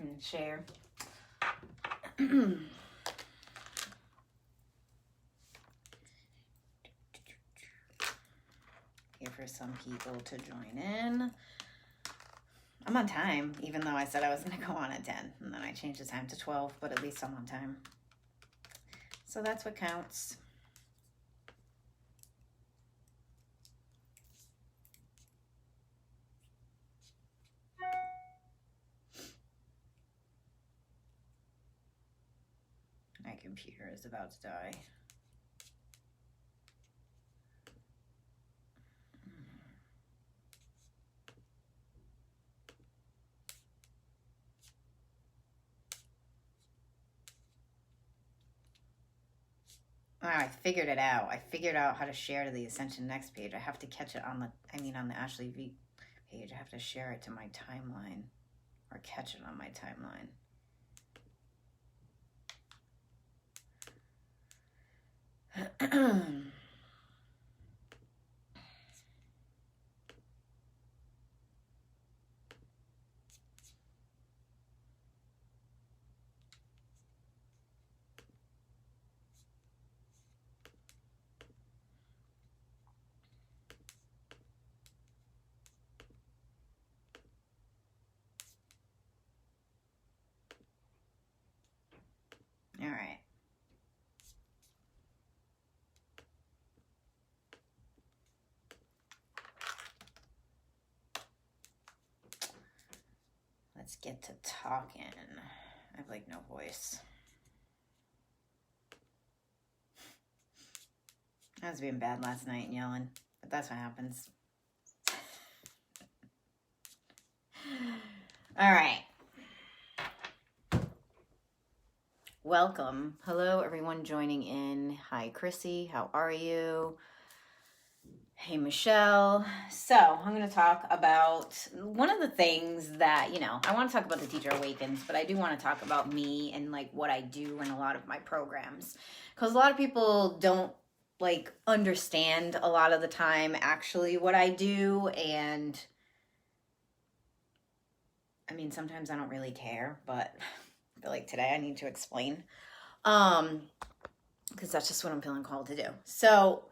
and share. Here for some people to join in. I'm on time, even though I said I was going to go on at 10. And then I changed the time to 12, but at least I'm on time. So that's what counts. My computer is about to die. Oh, I figured it out. I figured out how to share to the Ascension Next page. I have to catch it on the Ashley V page. I have to share it to my timeline or catch it on my timeline. All right. Let's get to talking. I have like no voice. I was being bad last night and yelling, but that's what happens. All right. Welcome. Hello, everyone joining in. Hi, Chrissy. How are you? Hey, Michelle. So I'm going to talk about one of the things that, I want to talk about the Teacher Awakens, but I do want to talk about me and like what I do in a lot of my programs. Because a lot of people don't like understand a lot of the time actually what I do. And I mean, sometimes I don't really care, but I feel like today I need to explain. Because that's just what I'm feeling called to do. So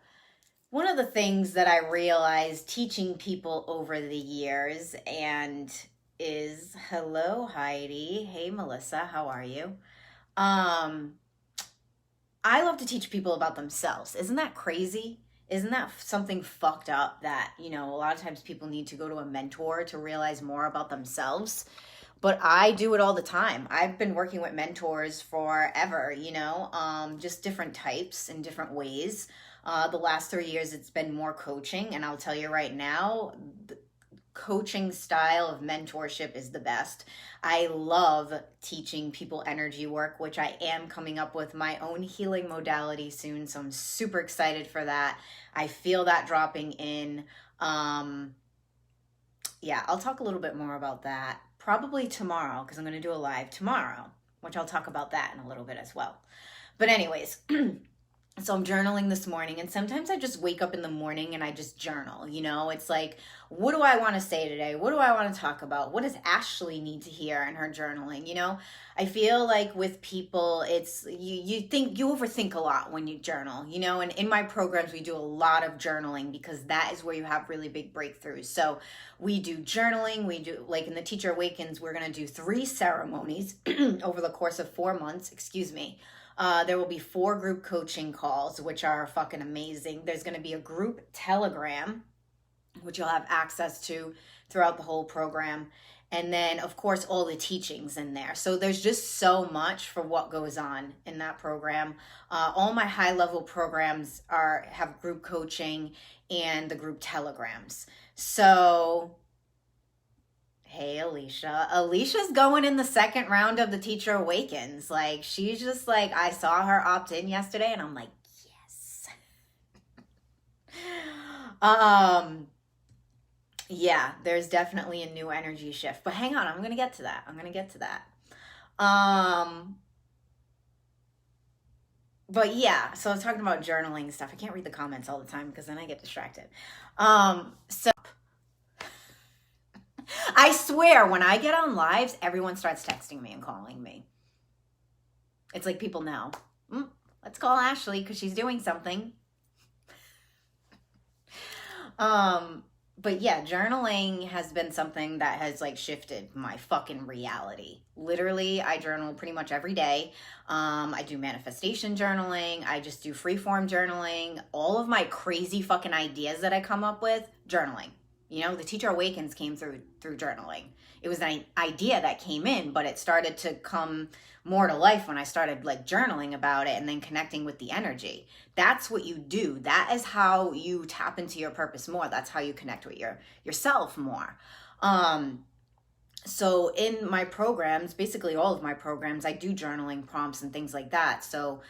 one of the things that I realized teaching people over the years is, hello, Heidi. Hey, Melissa, how are you? I love to teach people about themselves. Isn't that crazy? Isn't that something fucked up that, a lot of times people need to go to a mentor to realize more about themselves? But I do it all the time. I've been working with mentors forever, just different types and different ways. The last 3 years, it's been more coaching. And I'll tell you right now, the coaching style of mentorship is the best. I love teaching people energy work, which I am coming up with my own healing modality soon. So I'm super excited for that. I feel that dropping in. Yeah, I'll talk a little bit more about that probably tomorrow, because I'm going to do a live tomorrow, which I'll talk about that in a little bit as well. But anyways, so I'm journaling this morning, and sometimes I just wake up in the morning and I just journal, it's like, what do I want to say today? What do I want to talk about? What does Ashley need to hear in her journaling? I feel like with people, it's, you overthink a lot when you journal, and in my programs, we do a lot of journaling because that is where you have really big breakthroughs. So we do journaling. We do, like in the Teacher Awakens, we're going to do 3 ceremonies over the course of 4 months, there will be 4 group coaching calls, which are fucking amazing. There's going to be a group telegram, which you'll have access to throughout the whole program. And then, of course, all the teachings in there. So there's just so much for what goes on in that program. All my high-level programs have group coaching and the group telegrams. So, hey, Alicia. Alicia's going in the 2nd round of the Teacher Awakens. Like, she's just like, I saw her opt in yesterday, and I'm like, yes. Yeah, there's definitely a new energy shift. But hang on, I'm going to get to that. But yeah, so I was talking about journaling and stuff. I can't read the comments all the time because then I get distracted. So I swear, when I get on lives, everyone starts texting me and calling me. It's like people know. Let's call Ashley because she's doing something. But yeah, journaling has been something that has like shifted my fucking reality. Literally, I journal pretty much every day. I do manifestation journaling. I just do freeform journaling. All of my crazy fucking ideas that I come up with, journaling. You know, the Teacher Awakens came through journaling. It was an idea that came in, but it started to come more to life when I started like journaling about it and then connecting with the energy. That's what you do. That is how you tap into your purpose more. That's how you connect with yourself more. So in my programs, basically all of my programs, I do journaling prompts and things like that. So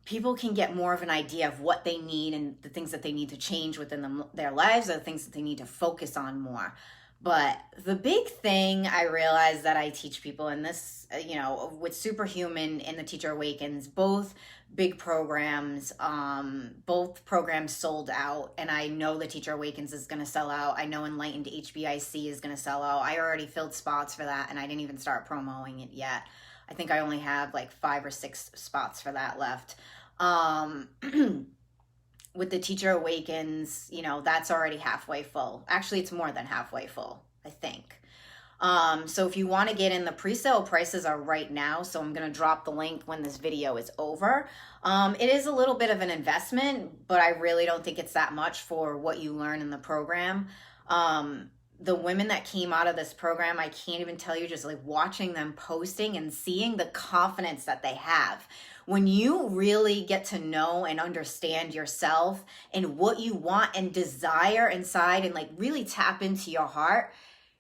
people can get more of an idea of what they need and the things that they need to change within their lives, or the things that they need to focus on more. But the big thing I realize that I teach people in this, you know, with Superhuman and the Teacher Awakens, both big programs, both programs sold out. And I know the Teacher Awakens is going to sell out. I know Enlightened HBIC is going to sell out. I already filled spots for that and I didn't even start promoting it yet. I think I only have like 5 or 6 spots for that left. With the Teacher Awakens, you know, that's already halfway full. Actually, it's more than halfway full, I think. So if you want to get in, the pre-sale prices are right now. So I'm going to drop the link when this video is over. It is a little bit of an investment, but I really don't think it's that much for what you learn in the program. The women that came out of this program, I can't even tell you, just like watching them posting and seeing the confidence that they have. When you really get to know and understand yourself and what you want and desire inside and like really tap into your heart,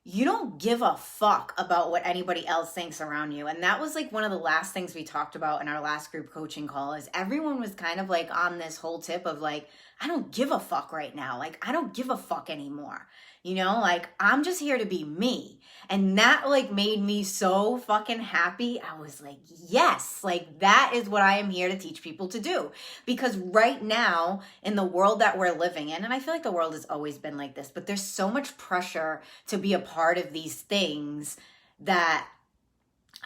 you don't give a fuck about what anybody else thinks around you. And that was like one of the last things we talked about in our last group coaching call, is everyone was kind of like on this whole tip of like, I don't give a fuck right now. Like, I don't give a fuck anymore. You know, like, I'm just here to be me. And that like made me so fucking happy. I was like, yes, like that is what I am here to teach people to do. Because right now in the world that we're living in, and I feel like the world has always been like this, but there's so much pressure to be a part of these things that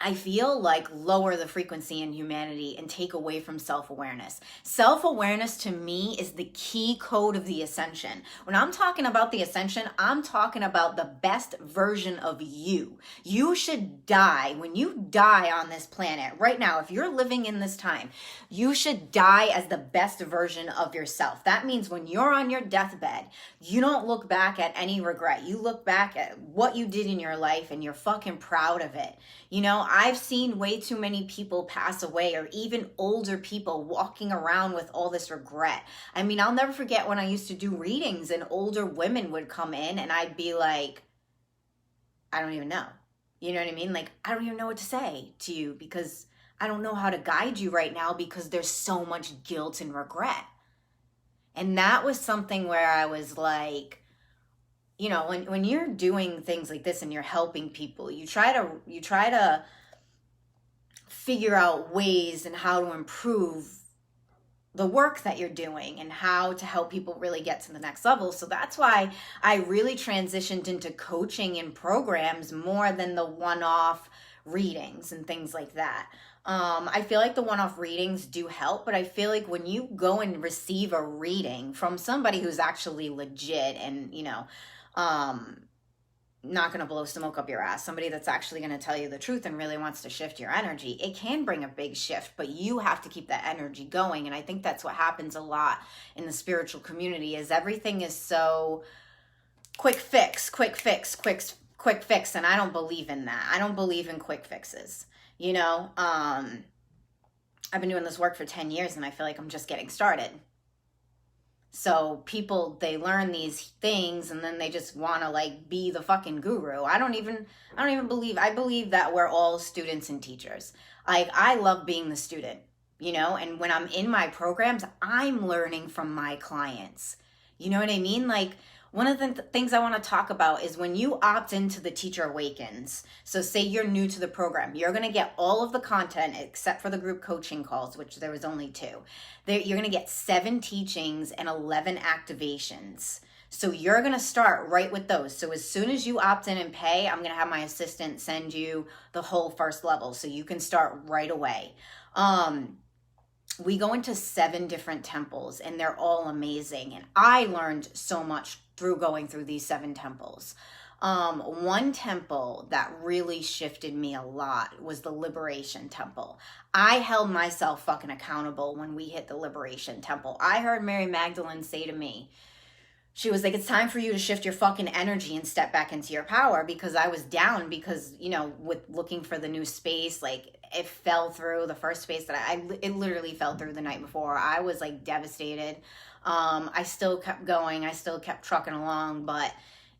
I feel like lower the frequency in humanity and take away from self-awareness. Self-awareness to me is the key code of the Ascension. When I'm talking about the Ascension, I'm talking about the best version of you. You should die. When you die on this planet right now, if you're living in this time, you should die as the best version of yourself. That means when you're on your deathbed, you don't look back at any regret. You look back at what you did in your life and you're fucking proud of it. You know, I've seen way too many people pass away, or even older people walking around with all this regret. I mean, I'll never forget when I used to do readings and older women would come in and I'd be like, I don't even know. You know what I mean? Like, I don't even know what to say to you because I don't know how to guide you right now because there's so much guilt and regret. And that was something where I was like, you know, when you're doing things like this and you're helping people, you try to figure out ways and how to improve the work that you're doing and how to help people really get to the next level. So that's why I really transitioned into coaching and programs more than the one-off readings and things like that. I feel like the one-off readings do help, but I feel like when you go and receive a reading from somebody who's actually legit and, you know, not going to blow smoke up your ass, somebody that's actually going to tell you the truth and really wants to shift your energy, it can bring a big shift, but you have to keep that energy going. And I think that's what happens a lot in the spiritual community, is everything is so quick fix. And I don't believe in that. I don't believe in quick fixes. You know, I've been doing this work for 10 years and I feel like I'm just getting started. So people, they learn these things and then they just want to like be the fucking guru. I don't even believe, I believe that we're all students and teachers. Like, I love being the student, you know, and when I'm in my programs, I'm learning from my clients. You know what I mean? Like, one of the things I want to talk about is when you opt into the Teacher Awakens. So say you're new to the program, you're going to get all of the content except for the group coaching calls, which there was only 2. You're going to get 7 teachings and 11 activations. So you're going to start right with those. So as soon as you opt in and pay, I'm going to have my assistant send you the whole first level so you can start right away. We go into 7 different temples and they're all amazing. And I learned so much through going through these 7 temples. One temple that really shifted me a lot was the Liberation Temple. I held myself fucking accountable when we hit the Liberation Temple. I heard Mary Magdalene say to me, she was like, it's time for you to shift your fucking energy and step back into your power, because I was down because, you know, with looking for the new space, like it fell through the first space that it literally fell through the night before. I was like devastated. I still kept going. I still kept trucking along, but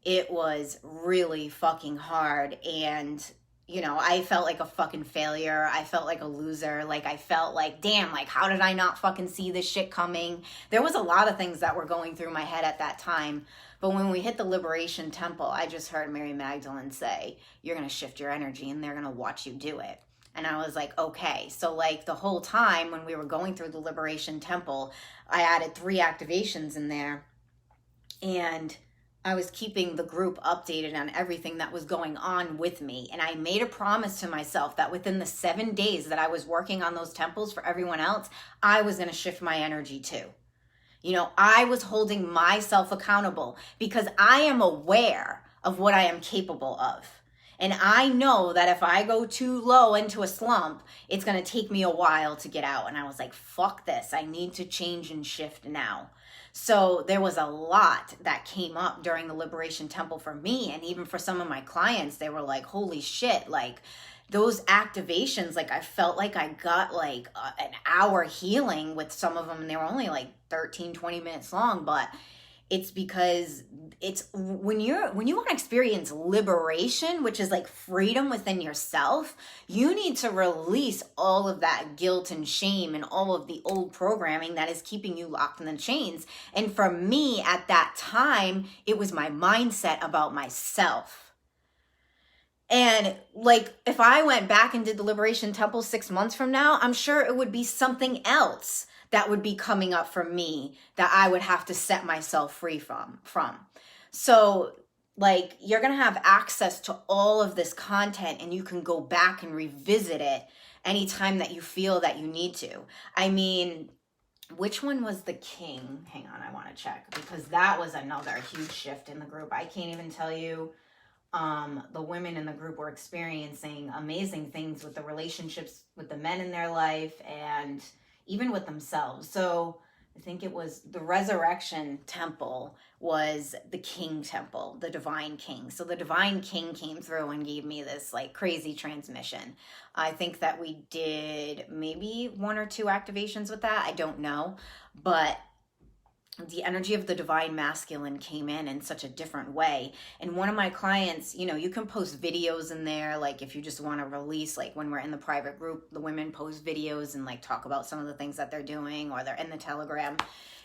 it was really fucking hard. And, you know, I felt like a fucking failure. I felt like a loser. Like I felt like, damn, like how did I not fucking see this shit coming? There was a lot of things that were going through my head at that time. But when we hit the Liberation Temple, I just heard Mary Magdalene say, you're going to shift your energy and they're going to watch you do it. And I was like, okay. So like the whole time when we were going through the Liberation Temple, I added 3 activations in there. And I was keeping the group updated on everything that was going on with me. And I made a promise to myself that within the 7 days that I was working on those temples for everyone else, I was going to shift my energy too. You know, I was holding myself accountable because I am aware of what I am capable of. And I know that if I go too low into a slump, it's going to take me a while to get out. And I was like, fuck this. I need to change and shift now. So there was a lot that came up during the Liberation Temple for me. And even for some of my clients, they were like, holy shit, like those activations, like I felt like I got like an hour healing with some of them. And they were only like 13, 20 minutes long. But it's because it's when you want to experience liberation, which is like freedom within yourself, you need to release all of that guilt and shame and all of the old programming that is keeping you locked in the chains. And for me at that time, it was my mindset about myself. And like, if I went back and did the Liberation Temple 6 months from now, I'm sure it would be something else that would be coming up for me that I would have to set myself free from. So like, you're going to have access to all of this content and you can go back and revisit it anytime that you feel that you need to. I mean, which one was the king? Hang on, I want to check, because that was another huge shift in the group. I can't even tell you. The women in the group were experiencing amazing things with the relationships with the men in their life and even with themselves. So I think it was the Resurrection Temple was the King Temple, the Divine King. So the Divine King came through and gave me this like crazy transmission. I think that we did maybe 1 or 2 activations with that. I don't know. But the energy of the Divine Masculine came in such a different way. And one of my clients, you know, you can post videos in there. Like if you just want to release, like when we're in the private group, the women post videos and like talk about some of the things that they're doing, or they're in the Telegram.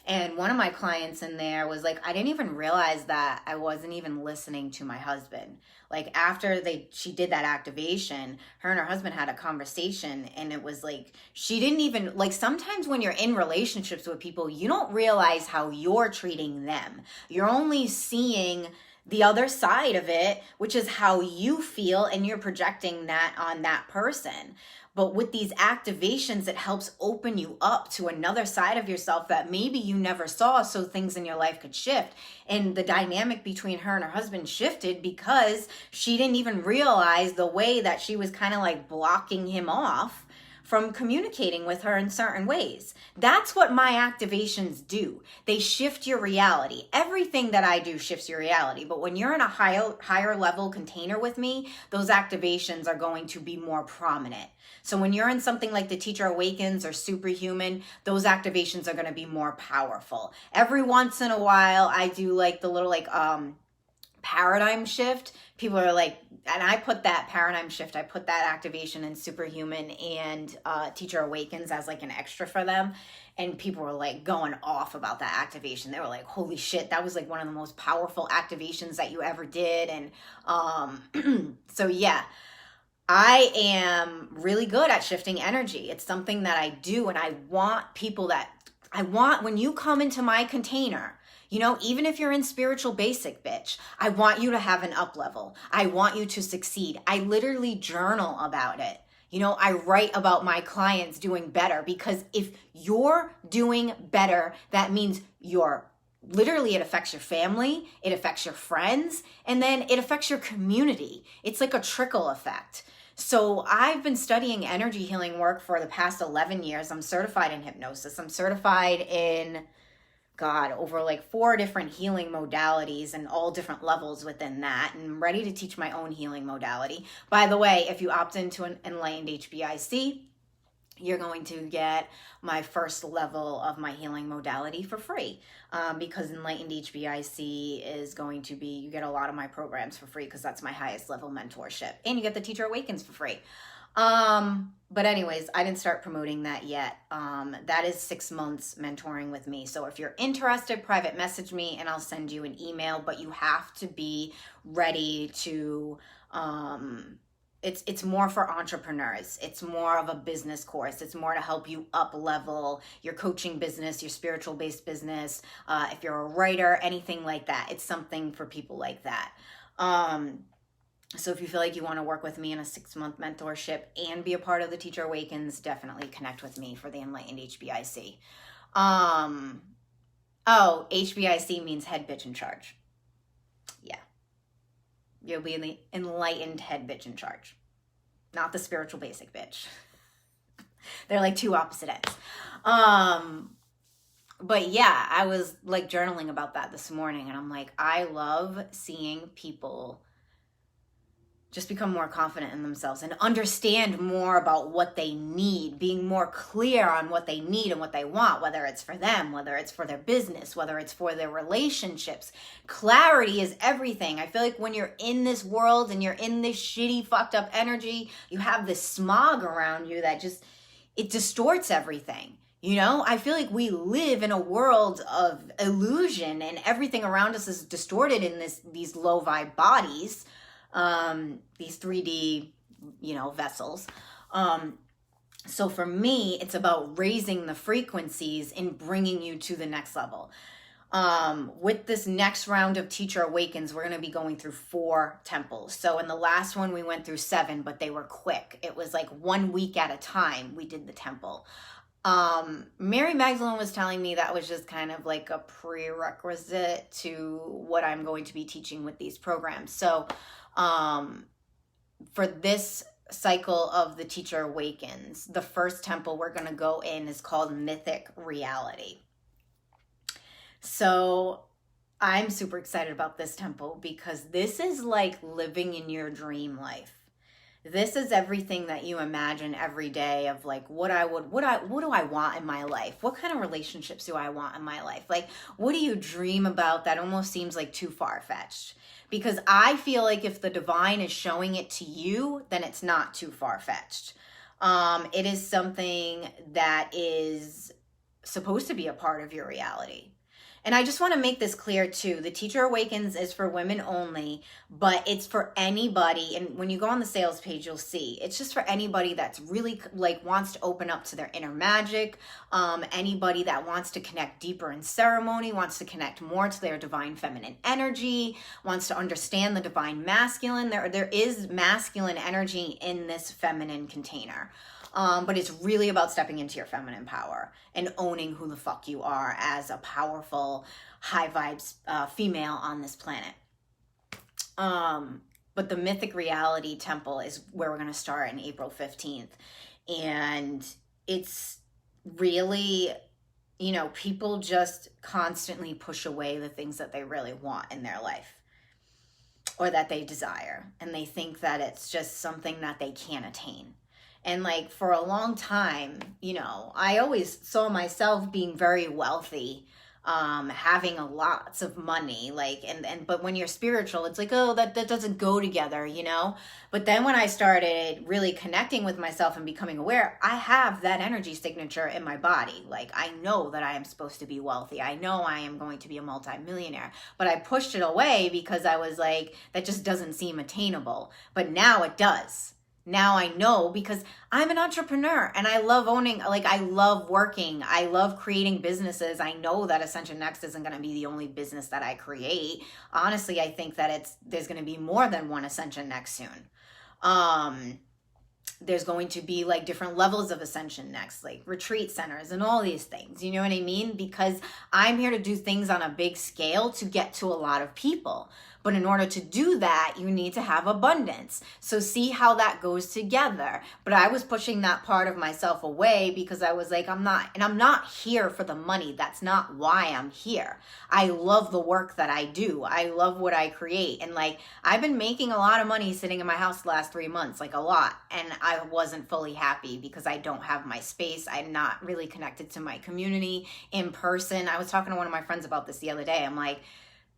And one of my clients in there was like, I didn't even realize that I wasn't even listening to my husband. Like after she did that activation, her and her husband had a conversation, and it was like, she didn't even, like sometimes when you're in relationships with people, you don't realize how you're treating them. You're only seeing the other side of it, which is how you feel, and you're projecting that on that person. But with these activations, it helps open you up to another side of yourself that maybe you never saw, so things in your life could shift. And the dynamic between her and her husband shifted because she didn't even realize the way that she was kind of like blocking him off from communicating with her in certain ways. That's what my activations do. They shift your reality. Everything that I do shifts your reality. But when you're in a higher level container with me, those activations are going to be more prominent. So when you're in something like the Teacher Awakens or Superhuman, those activations are going to be more powerful. Every once in a while, I do like the little like paradigm shift. People are like, and I put that paradigm shift, I put that activation in Superhuman and Teacher Awakens as like an extra for them. And people were like going off about that activation. They were like, holy shit, that was like one of the most powerful activations that you ever did. And so yeah, I am really good at shifting energy. It's something that I do, and I want people when you come into my container, You know, even if you're in spiritual basic, bitch, I want you to have an up level. I want you to succeed. I literally journal about it. You know, I write about my clients doing better, because if you're doing better, that means you're literally, it affects your family, it affects your friends, and then it affects your community. It's like a trickle effect. So I've been studying energy healing work for the past 11 years. I'm certified in hypnosis. I'm certified in, God, over like 4 different healing modalities and all different levels within that. And I'm ready to teach my own healing modality. By the way, if you opt into an Enlightened HBIC, you're going to get my first level of my healing modality for free, because Enlightened HBIC is going to be, you get a lot of my programs for free because that's my highest level mentorship. And you get the Teacher Awakens for free. But anyways, I didn't start promoting that yet. That is 6 months mentoring with me. So if you're interested, private message me and I'll send you an email, but you have to be ready to, it's more for entrepreneurs. It's more of a business course. It's more to help you up level your coaching business, your spiritual based business. If you're a writer, anything like that, it's something for people like that. So if you feel like you want to work with me in a 6-month mentorship and be a part of the Teacher Awakens, definitely connect with me for the Enlightened HBIC. HBIC means head bitch in charge. Yeah. You'll be the enlightened head bitch in charge, not the spiritual basic bitch. They're like 2 opposite ends. But yeah, I was like journaling about that this morning, and I'm like, I love seeing people just become more confident in themselves and understand more about what they need, being more clear on what they need and what they want, whether it's for them, whether it's for their business, whether it's for their relationships. Clarity is everything. I feel like when you're in this world and you're in this shitty, fucked up energy, you have this smog around you that just, it distorts everything. You know, I feel like we live in a world of illusion and everything around us is distorted in these low vibe bodies. These 3D, vessels. So for me, it's about raising the frequencies and bringing you to the next level. With this next round of Teacher Awakens, we're going to be going through 4 temples. So in the last one, we went through 7, but they were quick. It was like 1 week at a time we did the temple. Mary Magdalene was telling me that was just kind of like a prerequisite to what I'm going to be teaching with these programs. So, for this cycle of the Teacher Awakens, the first temple we're going to go in is called Mythic Reality. So I'm super excited about this temple because this is like living in your dream life. This is everything that you imagine every day of like what do I want in my life? What kind of relationships do I want in my life? Like, what do you dream about that almost seems like too far-fetched? Because I feel like if the divine is showing it to you, then it's not too far-fetched. It is something that is supposed to be a part of your reality. And I just want to make this clear too. The Teacher Awakens is for women only, but it's for anybody. And when you go on the sales page, you'll see it's just for anybody that's really like wants to open up to their inner magic. Anybody that wants to connect deeper in ceremony, wants to connect more to their divine feminine energy, wants to understand the divine masculine. There is masculine energy in this feminine container. But it's really about stepping into your feminine power and owning who the fuck you are as a powerful, high vibes female on this planet. But the Mythic Reality Temple is where we're going to start on April 15th. And it's really, people just constantly push away the things that they really want in their life or that they desire. And they think that it's just something that they can't attain. And like for a long time, I always saw myself being very wealthy, having lots of money, but when you're spiritual, it's like, oh, that doesn't go together, But then when I started really connecting with myself and becoming aware, I have that energy signature in my body. Like, I know that I am supposed to be wealthy. I know I am going to be a multimillionaire, but I pushed it away because I was like, that just doesn't seem attainable. But now it does. Now I know because I'm an entrepreneur and I love owning, like I love working. I love creating businesses. I know that Ascension Next isn't going to be the only business that I create. Honestly, I think that there's going to be more than one Ascension Next soon. There's going to be like different levels of Ascension Next, like retreat centers and all these things. You know what I mean? Because I'm here to do things on a big scale to get to a lot of people. But in order to do that, you need to have abundance. So see how that goes together. But I was pushing that part of myself away because I was like, I'm not here for the money. That's not why I'm here. I love the work that I do. I love what I create. And like, I've been making a lot of money sitting in my house the last 3 months, like a lot. And I wasn't fully happy because I don't have my space. I'm not really connected to my community in person. I was talking to one of my friends about this the other day. I'm like,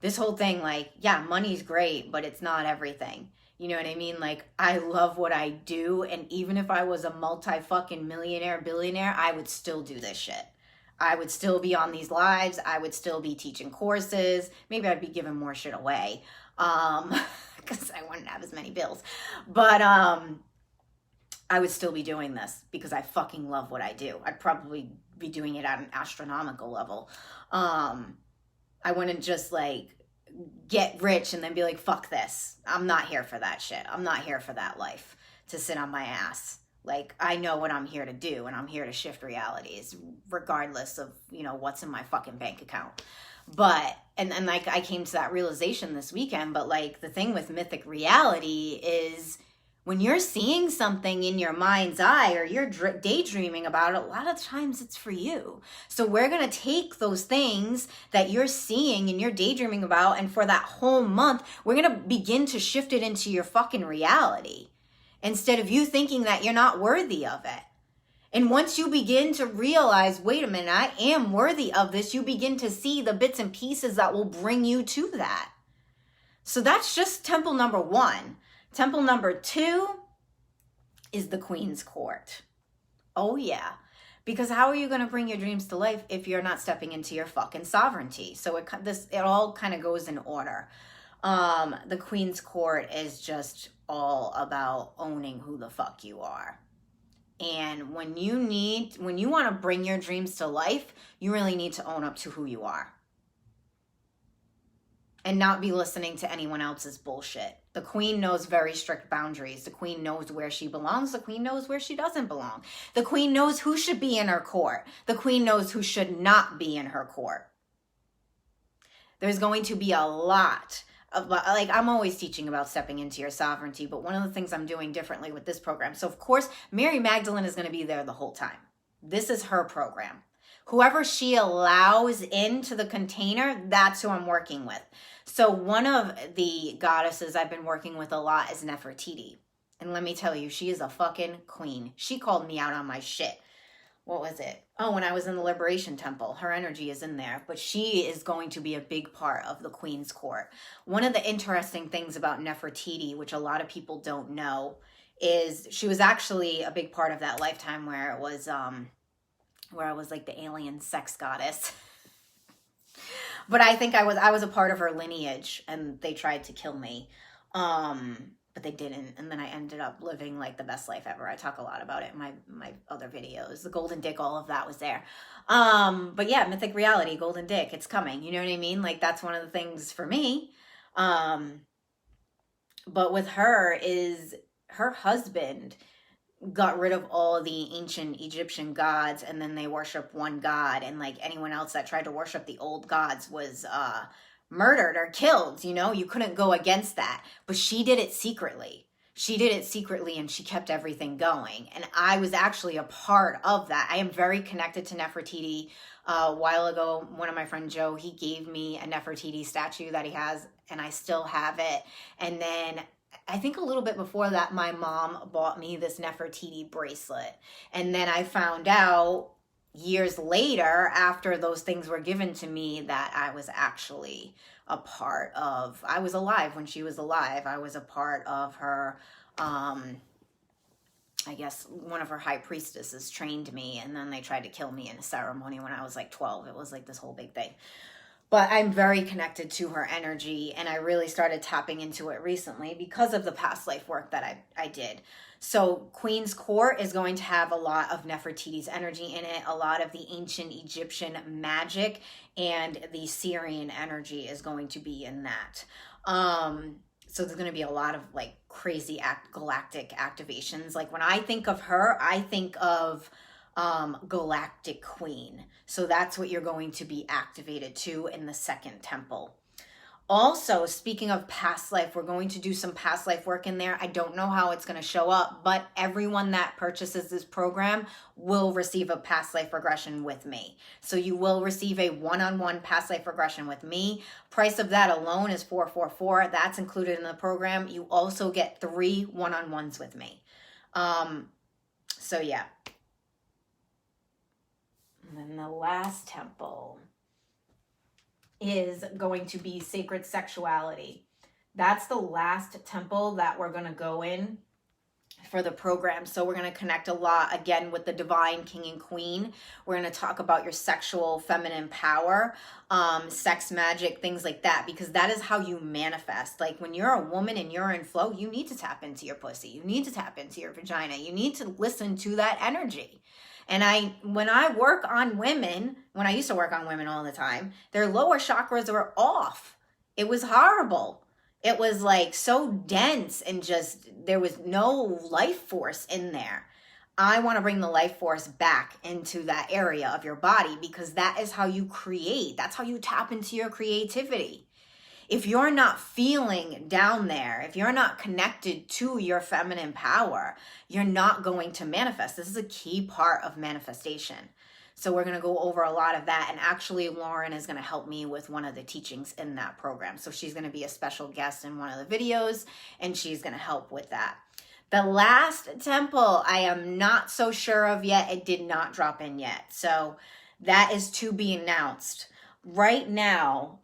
this whole thing, like, yeah, money's great, but it's not everything. You know what I mean? Like, I love what I do. And even if I was a multi-fucking millionaire, billionaire, I would still do this shit. I would still be on these lives. I would still be teaching courses. Maybe I'd be giving more shit away. Because I wouldn't have as many bills. But I would still be doing this because I fucking love what I do. I'd probably be doing it at an astronomical level. I wouldn't just like get rich and then be like, fuck this. I'm not here for that shit. I'm not here for that life to sit on my ass. Like, I know what I'm here to do, and I'm here to shift realities regardless of, you know, what's in my fucking bank account. But, and like, I came to that realization this weekend, but like the thing with Mythic Reality is when you're seeing something in your mind's eye or you're daydreaming about it, a lot of times it's for you. So we're going to take those things that you're seeing and you're daydreaming about, and for that whole month, we're going to begin to shift it into your fucking reality instead of you thinking that you're not worthy of it. And once you begin to realize, wait a minute, I am worthy of this, you begin to see the bits and pieces that will bring you to that. So that's just temple number 1. Temple number 2 is the Queen's Court. Oh yeah. Because how are you going to bring your dreams to life if you're not stepping into your fucking sovereignty? So it all kind of goes in order. The Queen's Court is just all about owning who the fuck you are. And when you want to bring your dreams to life, you really need to own up to who you are. And not be listening to anyone else's bullshit. The Queen knows very strict boundaries. The Queen knows where she belongs. The Queen knows where she doesn't belong. The Queen knows who should be in her court. The Queen knows who should not be in her court. There's going to be a lot of, like, I'm always teaching about stepping into your sovereignty, but one of the things I'm doing differently with this program. So of course, Mary Magdalene is going to be there the whole time. This is her program. Whoever she allows into the container, that's who I'm working with. So one of the goddesses I've been working with a lot is Nefertiti. And let me tell you, she is a fucking queen. She called me out on my shit. What was it? Oh, when I was in the Liberation Temple. Her energy is in there. But she is going to be a big part of the Queen's Court. One of the interesting things about Nefertiti, which a lot of people don't know, is she was actually a big part of that lifetime where it was... where I was like the alien sex goddess. But I think I was a part of her lineage, and they tried to kill me. But they didn't. And then I ended up living like the best life ever. I talk a lot about it in my other videos. The golden dick, all of that was there. But yeah, Mythic Reality, golden dick, it's coming. You know what I mean? Like, that's one of the things for me. But with her is her husband got rid of all the ancient Egyptian gods, and then they worship one god, and like anyone else that tried to worship the old gods was murdered or killed. You know, you couldn't go against that. But she did it secretly. And she kept everything going. And I was actually a part of that. I am very connected to Nefertiti. A while ago, one of my friends, Joe, he gave me a Nefertiti statue that he has, and I still have it. And then I think a little bit before that, my mom bought me this Nefertiti bracelet. And then I found out years later, after those things were given to me, that I was actually a part of, I was alive when she was alive. I was a part of her, I guess one of her high priestesses trained me, and then they tried to kill me in a ceremony when I was like 12. It was like this whole big thing. But I'm very connected to her energy, and I really started tapping into it recently because of the past life work that I did. So Queen's Court is going to have a lot of Nefertiti's energy in it, a lot of the ancient Egyptian magic, and the Syrian energy is going to be in that. So there's going to be a lot of like crazy galactic activations. Like when I think of her, I think of Galactic Queen. So that's what you're going to be activated to in the second temple. Also, speaking of past life, we're going to do some past life work in there. I don't know how it's going to show up, but everyone that purchases this program will receive a past life regression with me. So you will receive a one-on-one past life regression with me. Price of that alone is $444. That's included in the program. You also get 3 one-on-ones with me. So yeah. And then the last temple is going to be sacred sexuality. That's the last temple that we're going to go in for the program. So we're going to connect a lot again with the divine king and queen. We're going to talk about your sexual feminine power, sex magic, things like that, because that is how you manifest. Like when you're a woman and you're in flow, you need to tap into your pussy. You need to tap into your vagina. You need to listen to that energy. And when I work on women, when I used to work on women all the time, their lower chakras were off. It was horrible. It was like so dense and just, there was no life force in there. I want to bring the life force back into that area of your body because that is how you create. That's how you tap into your creativity. If you're not feeling down there, if you're not connected to your feminine power, you're not going to manifest. This is a key part of manifestation. So we're going to go over a lot of that. And actually, Lauren is going to help me with one of the teachings in that program. So she's going to be a special guest in one of the videos, and she's going to help with that. The last temple, I am not so sure of yet. It did not drop in yet. So that is to be announced. Right now,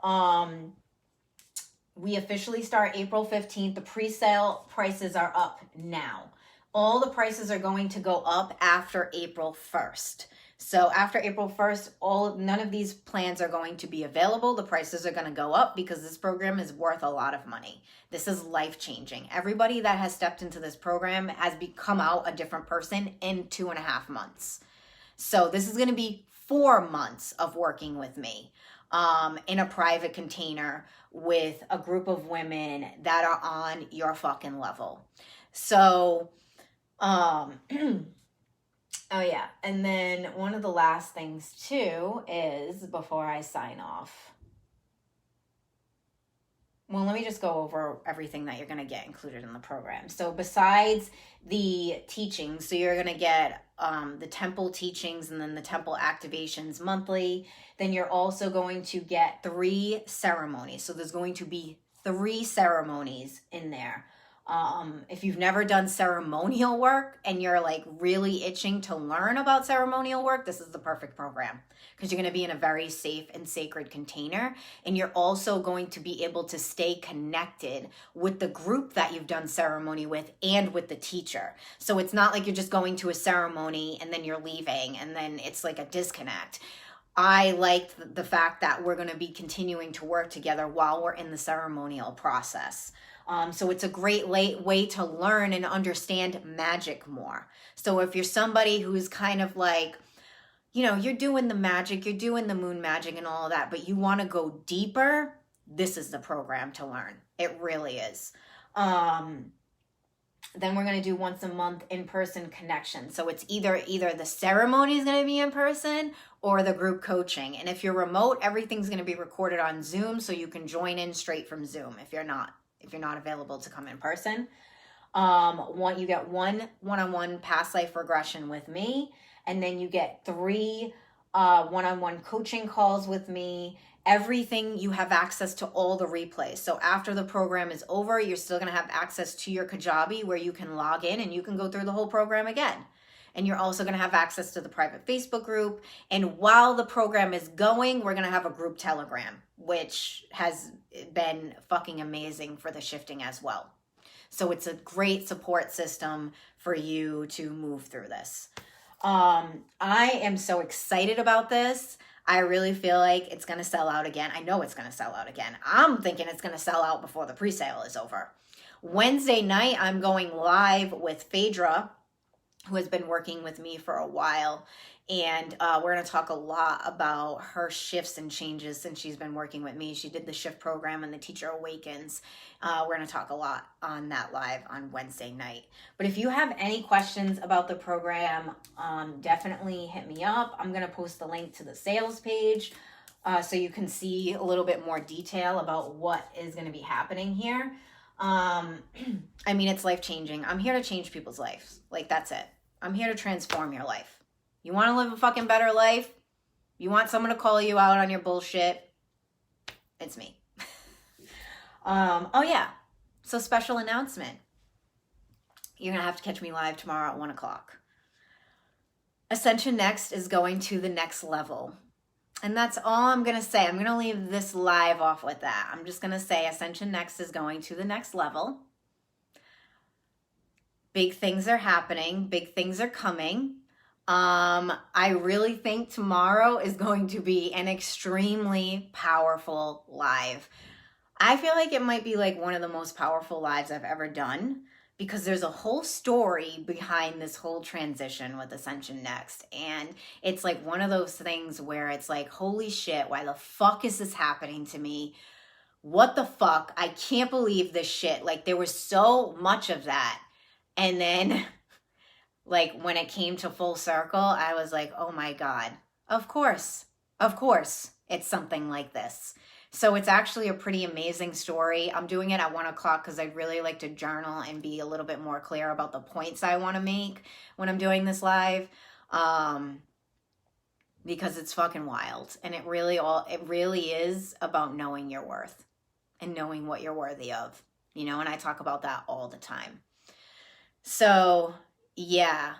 we officially start April 15th. The pre-sale prices are up now. All the prices are going to go up after April 1st. So after April 1st, none of these plans are going to be available. The prices are going to go up because this program is worth a lot of money. This is life-changing. Everybody that has stepped into this program has become out a different person in 2.5 months. So this is going to be 4 months of working with me in a private container with a group of women that are on your fucking level. So, oh yeah. And then one of the last things too is, before I sign off, well, let me just go over everything that you're going to get included in the program. So besides the teachings, so you're going to get the temple teachings and then the temple activations monthly. Then you're also going to get 3 ceremonies. So there's going to be 3 ceremonies in there. If you've never done ceremonial work and you're like really itching to learn about ceremonial work, this is the perfect program because you're going to be in a very safe and sacred container. And you're also going to be able to stay connected with the group that you've done ceremony with and with the teacher. So it's not like you're just going to a ceremony and then you're leaving and then it's like a disconnect. I like the fact that we're going to be continuing to work together while we're in the ceremonial process. So it's a great way to learn and understand magic more. So if you're somebody who's kind of like, you know, you're doing the magic, you're doing the moon magic and all of that, but you want to go deeper, this is the program to learn. It really is. Then we're going to do once a month in-person connection. So it's either the ceremony is going to be in person or the group coaching. And if you're remote, everything's going to be recorded on Zoom so you can join in straight from Zoom if you're not available to come in person. You get one-on-one past life regression with me, and then you get 3 one-on-one coaching calls with me. Everything, you have access to all the replays. So after the program is over, you're still going to have access to your Kajabi where you can log in and you can go through the whole program again. And you're also going to have access to the private Facebook group. And while the program is going, we're going to have a group Telegram, which has been fucking amazing for the shifting as well. So it's a great support system for you to move through this. I am so excited about this. I really feel like it's going to sell out again. I know it's going to sell out again. I'm thinking it's going to sell out before the pre-sale is over. Wednesday night, I'm going live with Phaedra, who has been working with me for a while. And we're going to talk a lot about her shifts and changes since she's been working with me. She did the shift program and the Teacher Awakens. We're going to talk a lot on that live on Wednesday night. But if you have any questions about the program, definitely hit me up. I'm going to post the link to the sales page so you can see a little bit more detail about what is going to be happening here. I mean, it's life-changing. I'm here to change people's lives. Like, that's it. I'm here to transform your life. You want to live a fucking better life? You want someone to call you out on your bullshit? It's me. Oh yeah. So special announcement. You're going to have to catch me live tomorrow at 1 o'clock. Ascension Next is going to the next level. And that's all I'm going to say. I'm going to leave this live off with that. I'm just going to say Ascension Next is going to the next level. Big things are happening. Big things are coming. I really think tomorrow is going to be an extremely powerful live. I feel like it might be like one of the most powerful lives I've ever done because there's a whole story behind this whole transition with Ascension Next. And it's like one of those things where it's like, holy shit, why the fuck is this happening to me? What the fuck? I can't believe this shit. Like, there was so much of that. And then, like, when it came to full circle, I was like, oh my God, of course, it's something like this. So it's actually a pretty amazing story. I'm doing it at 1 o'clock because I'd really like to journal and be a little bit more clear about the points I want to make when I'm doing this live. Because it's fucking wild. And it really is about knowing your worth and knowing what you're worthy of, you know, and I talk about that all the time. So yeah,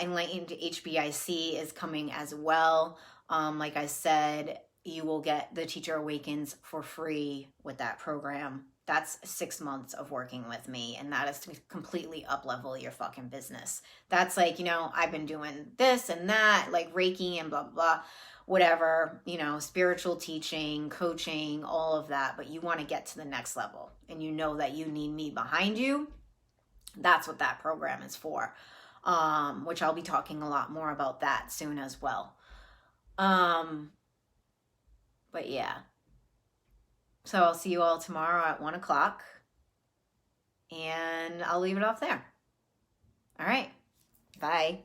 Enlightened HBIC is coming as well. Like I said, you will get the Teacher Awakens for free with that program. That's 6 months of working with me, and that is to completely up-level your fucking business. That's like, you know, I've been doing this and that, like Reiki and blah, blah, whatever, you know, spiritual teaching, coaching, all of that, but you want to get to the next level, and you know that you need me behind you. That's what that program is for, which I'll be talking a lot more about that soon as well. But yeah. So I'll see you all tomorrow at 1 o'clock, and I'll leave it off there. All right. Bye.